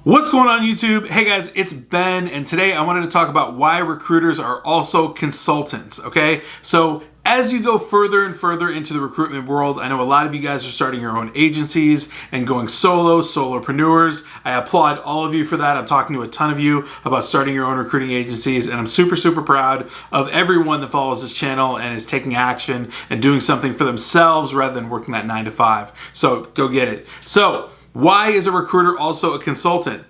What's going on YouTube? Hey guys, it's Ben, and today I wanted to talk about why recruiters are also consultants, okay? So as you go further and further into the recruitment world, I know a lot of you guys are starting your own agencies and going solopreneurs. I applaud all of you for that. I'm talking to a ton of you about starting your own recruiting agencies, and I'm super proud of everyone that follows this channel and is taking action and doing something for themselves rather than working that 9 to 5. So go get it. So why is a recruiter also a consultant?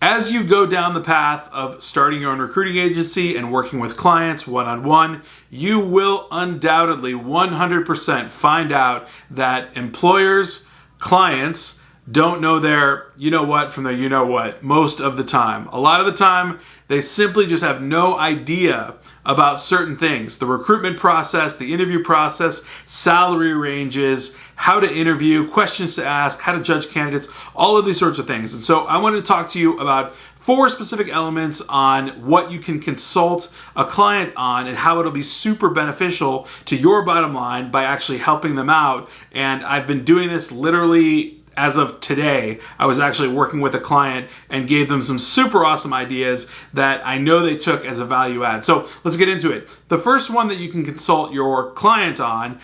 As you go down the path of starting your own recruiting agency and working with clients one-on-one, you will undoubtedly 100% find out that employers, clients, don't know their you-know-what from their you-know-what most of the time. A lot of the time, they simply just have no idea about certain things. The recruitment process, the interview process, salary ranges, how to interview, questions to ask, how to judge candidates, all of these sorts of things. And so I wanted to talk to you about 4 specific elements on what you can consult a client on and how it'll be super beneficial to your bottom line by actually helping them out. And I've been doing this literally as of today. I was actually working with a client and gave them some super awesome ideas that I know they took as a value add. So let's get into it. The first one that you can consult your client on,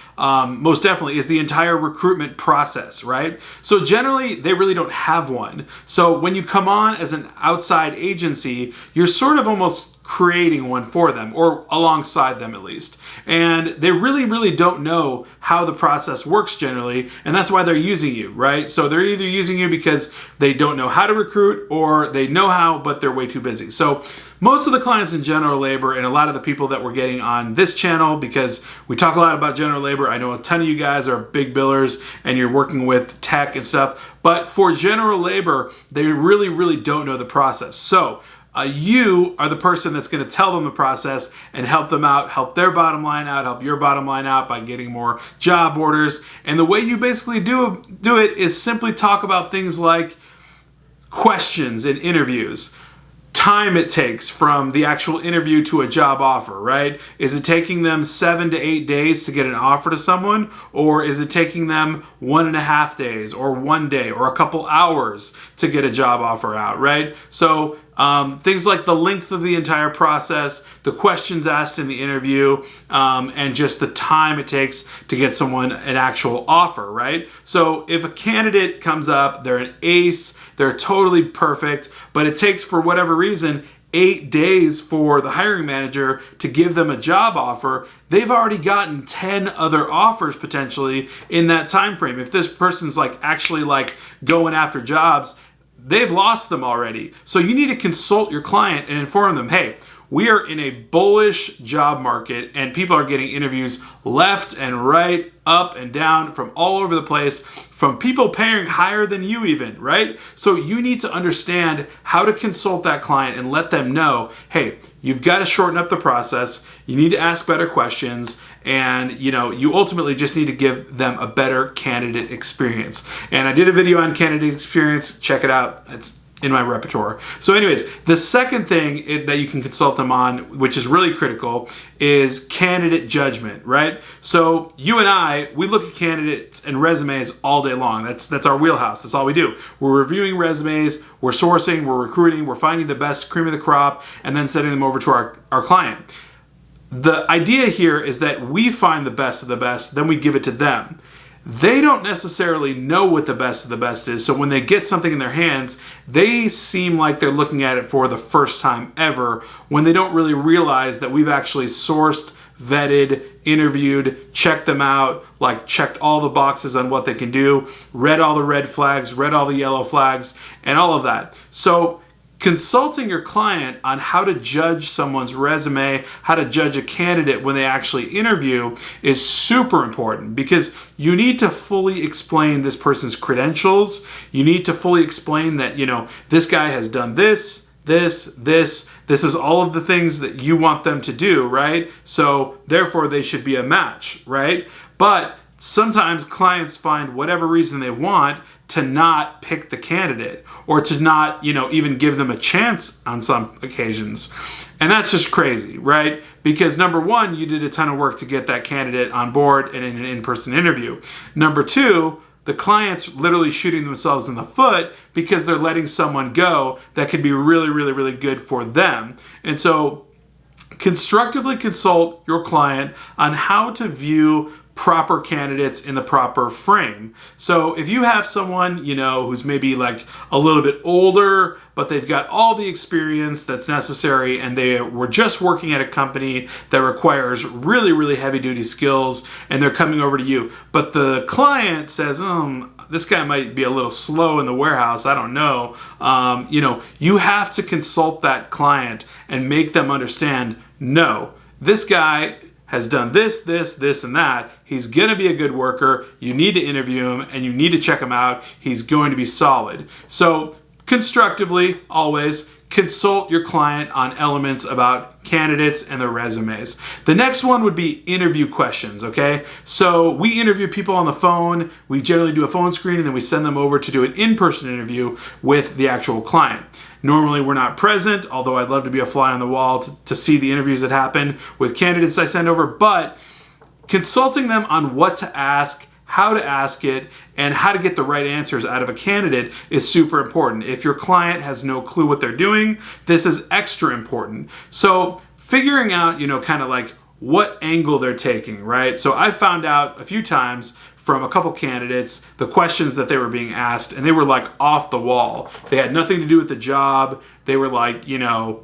most definitely, is the entire recruitment process, right? So generally, they really don't have one. So when you come on as an outside agency, you're sort of almost creating one for them, or alongside them at least. And they really don't know how the process works generally, and that's why they're using you, right? So they're either using you because they don't know how to recruit, or they know how, but they're way too busy. So most of the clients in general labor, and a lot of the people that we're getting on this channel, because we talk a lot about general labor, I know a ton of you guys are big billers and you're working with tech and stuff, but for general labor, they really don't know the process. So you are the person that's going to tell them the process and help them out, help their bottom line out, help your bottom line out by getting more job orders. And the way you basically do it is simply talk about things like questions in interviews, time it takes from the actual interview to a job offer, right? Is it taking them 7 to 8 days to get an offer to someone? Or is it taking them 1.5 days or 1 day or a couple hours to get a job offer out, right? So things like the length of the entire process, the questions asked in the interview, and just the time it takes to get someone an actual offer, right? So if a candidate comes up, they're an ace, they're totally perfect, but it takes, for whatever reason, 8 days for the hiring manager to give them a job offer, they've already gotten 10 other offers potentially in that time frame. If this person's actually going after jobs, they've lost them already. So you need to consult your client and inform them, hey, we are in a bullish job market and people are getting interviews left and right, up and down, from all over the place, from people paying higher than you even, right? So you need to understand how to consult that client and let them know, hey, you've got to shorten up the process, you need to ask better questions, and you ultimately just need to give them a better candidate experience. And I did a video on candidate experience, check it out, it's in my repertoire. So anyways, the second thing that you can consult them on, which is really critical, is candidate judgment, right? So you and I, we look at candidates and resumes all day long. That's our wheelhouse. That's all we do. We're reviewing resumes, we're sourcing, we're recruiting, we're finding the best cream of the crop, and then sending them over to our client. The idea here is that we find the best of the best, then we give it to them. They don't necessarily know what the best of the best is, so when they get something in their hands, they seem like they're looking at it for the first time ever, when they don't really realize that we've actually sourced, vetted, interviewed, checked them out, checked all the boxes on what they can do, read all the red flags, read all the yellow flags, and all of that. So consulting your client on how to judge someone's resume, how to judge a candidate when they actually interview is super important, because you need to fully explain this person's credentials. You need to fully explain that, this guy has done this is all of the things that you want them to do, right? So therefore they should be a match, right? But sometimes clients find whatever reason they want to not pick the candidate, or to not, even give them a chance on some occasions. And that's just crazy, right? Because number one, you did a ton of work to get that candidate on board in an in-person interview. Number two, the client's literally shooting themselves in the foot because they're letting someone go that could be really, really, really good for them. And so constructively consult your client on how to view proper candidates in the proper frame. So if you have someone, who's maybe like a little bit older, but they've got all the experience that's necessary and they were just working at a company that requires really, really heavy duty skills and they're coming over to you, but the client says, this guy might be a little slow in the warehouse, I don't know. You have to consult that client and make them understand, no, this guy has done this, and that. He's going to be a good worker. You need to interview him and you need to check him out. He's going to be solid. So constructively, always consult your client on elements about candidates and their resumes. The next one would be interview questions, okay? So we interview people on the phone. We generally do a phone screen and then we send them over to do an in-person interview with the actual client. Normally we're not present, although I'd love to be a fly on the wall to see the interviews that happen with candidates I send over, but consulting them on what to ask, how to ask it, and how to get the right answers out of a candidate is super important. If your client has no clue what they're doing, this is extra important. So figuring out, kind of like what angle they're taking, right? So I found out a few times from a couple candidates, the questions that they were being asked, and they were like off the wall. They had nothing to do with the job. They were like,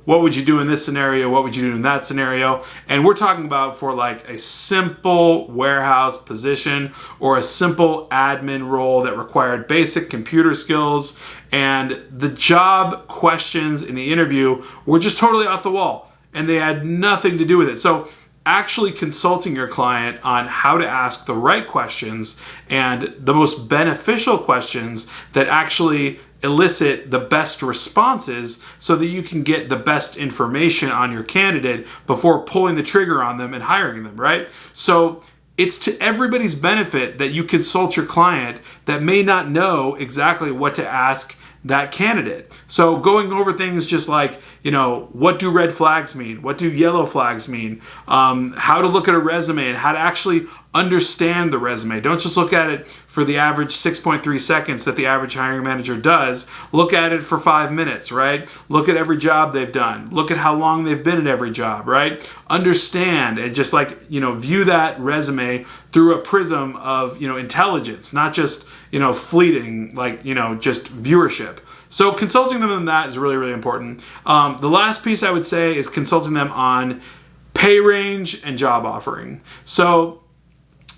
what would you do in this scenario? What would you do in that scenario? And we're talking about for like a simple warehouse position or a simple admin role that required basic computer skills. And the job questions in the interview were just totally off the wall and they had nothing to do with it. So actually consulting your client on how to ask the right questions and the most beneficial questions that actually elicit the best responses so that you can get the best information on your candidate before pulling the trigger on them and hiring them, right? So it's to everybody's benefit that you consult your client that may not know exactly what to ask that candidate. So going over things just like, what do red flags mean? What do yellow flags mean? How to look at a resume and how to actually understand the resume. Don't just look at it for the average 6.3 seconds that the average hiring manager does. Look at it for 5 minutes, right? Look at every job they've done. Look at how long they've been at every job, right? Understand and just view that resume through a prism of, intelligence, not just, fleeting, just viewership. So consulting them on that is really, really important. The last piece I would say is consulting them on pay range and job offering. So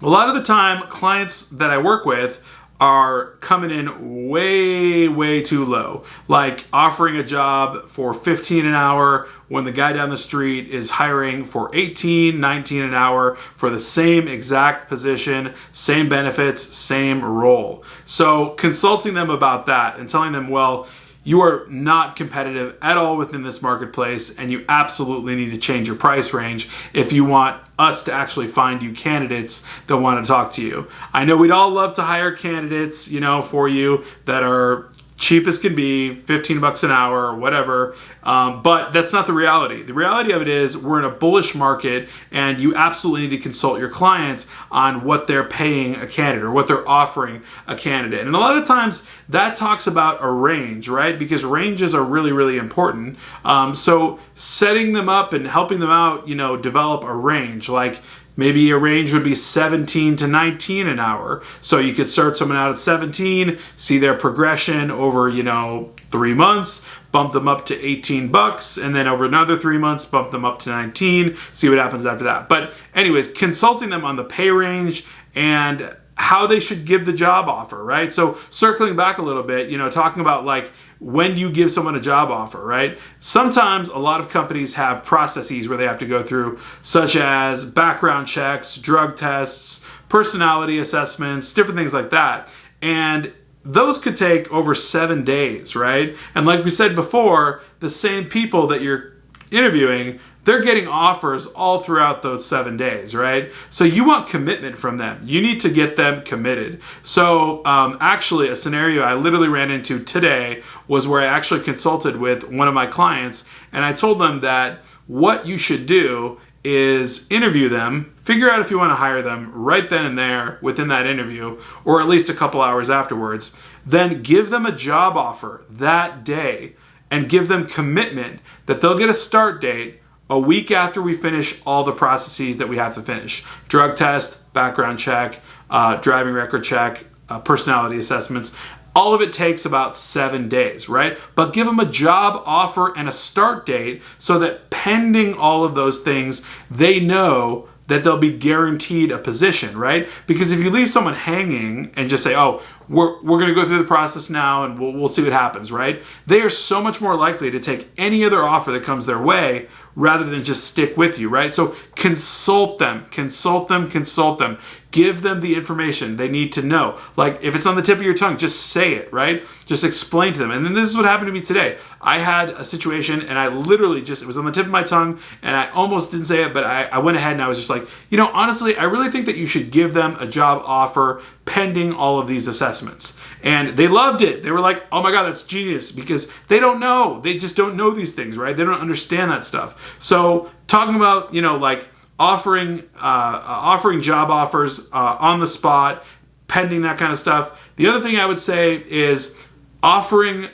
a lot of the time, clients that I work with are coming in way, way too low. Like offering a job for $15 an hour when the guy down the street is hiring for $18, $19 an hour for the same exact position, same benefits, same role. So consulting them about that and telling them, well, you are not competitive at all within this marketplace and you absolutely need to change your price range if you want us to actually find you candidates that want to talk to you. I know we'd all love to hire candidates, for you that are cheap as can be, $15 an hour or whatever, but that's not the reality. The reality of it is we're in a bullish market and you absolutely need to consult your clients on what they're paying a candidate or what they're offering a candidate. And a lot of times that talks about a range, right? Because ranges are really, really important. So setting them up and helping them out, develop a range. Like maybe a range would be 17 to 19 an hour. So you could start someone out at 17, see their progression over, 3 months, bump them up to $18, and then over another 3 months, bump them up to 19, see what happens after that. But anyways, consulting them on the pay range and how they should give the job offer, right? So circling back a little bit, talking about when do you give someone a job offer, right? Sometimes a lot of companies have processes where they have to go through, such as background checks, drug tests, personality assessments, different things like that. And those could take over 7 days, right? And like we said before, the same people that you're interviewing, they're getting offers all throughout those 7 days, right? So you want commitment from them. You need to get them committed. So actually a scenario I literally ran into today was where I actually consulted with one of my clients and I told them that what you should do is interview them, figure out if you want to hire them right then and there within that interview, or at least a couple hours afterwards. Then give them a job offer that day and give them commitment that they'll get a start date a week after we finish all the processes that we have to finish. Drug test, background check, driving record check, personality assessments. All of it takes about 7 days, right? But give them a job offer and a start date so that pending all of those things, they know that they'll be guaranteed a position, right? Because if you leave someone hanging and just say, oh, we're going to go through the process now and we'll see what happens, right? They are so much more likely to take any other offer that comes their way rather than just stick with you, right? So consult them. Give them the information they need to know. Like if it's on the tip of your tongue, just say it, right? Just explain to them. And then this is what happened to me today. I had a situation and I literally it was on the tip of my tongue and I almost didn't say it, but I went ahead and I was just like, honestly, I really think that you should give them a job offer pending all of these assessments. And they loved it. They were like, oh my God, that's genius, because they don't know. They just don't know these things, right? They don't understand that stuff. So talking about, like offering job offers on the spot, pending that kind of stuff. The other thing I would say is offering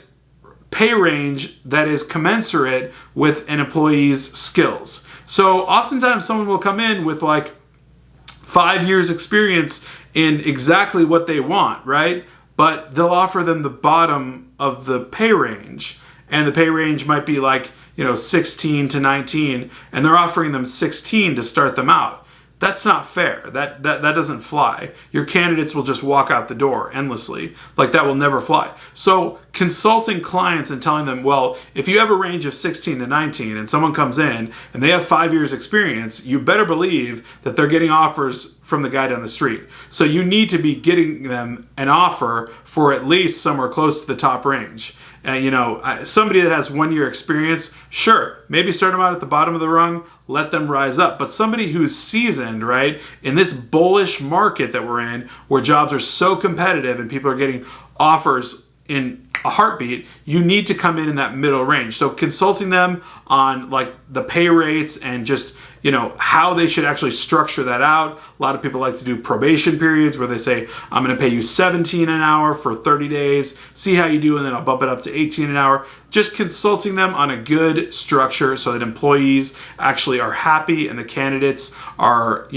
pay range that is commensurate with an employee's skills. So oftentimes someone will come in with like 5 years experience in exactly what they want, right? But they'll offer them the bottom of the pay range. And the pay range might be like, 16 to 19, and they're offering them 16 to start them out. That's not fair. That doesn't fly. Your candidates will just walk out the door endlessly. Like that will never fly. So consulting clients and telling them, well, if you have a range of 16 to 19 and someone comes in and they have 5 years experience, you better believe that they're getting offers from the guy down the street. So you need to be getting them an offer for at least somewhere close to the top range. Somebody that has 1 year experience, sure, maybe start them out at the bottom of the rung, let them rise up. But somebody who's seasoned, right, in this bullish market that we're in, where jobs are so competitive and people are getting offers in a heartbeat, you need to come in that middle range. So consulting them on like the pay rates and just how they should actually structure that out. A lot of people like to do probation periods where they say, I'm going to pay you 17 an hour for 30 days, see how you do, and then I'll bump it up to 18 an hour. Just consulting them on a good structure so that employees actually are happy and the candidates are,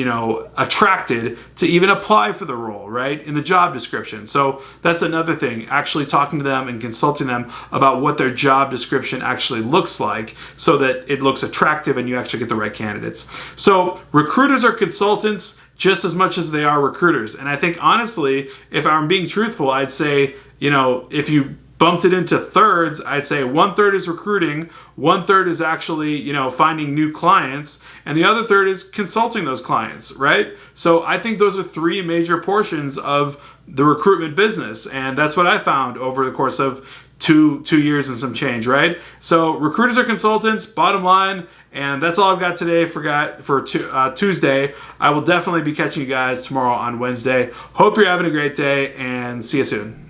attracted to even apply for the role, right, in the job description. So that's another thing, actually talking to them and consulting them about what their job description actually looks like so that it looks attractive and you actually get the right candidates. So recruiters are consultants just as much as they are recruiters. And I think honestly, if I'm being truthful, I'd say, if you bumped it into thirds, I'd say 1/3 is recruiting, 1/3 is actually, finding new clients, and the other third is consulting those clients, right? So I think those are 3 major portions of the recruitment business. And that's what I found over the course of two years and some change, right? So recruiters are consultants, bottom line, and that's all I've got today for Tuesday. I will definitely be catching you guys tomorrow on Wednesday. Hope you're having a great day, and see you soon.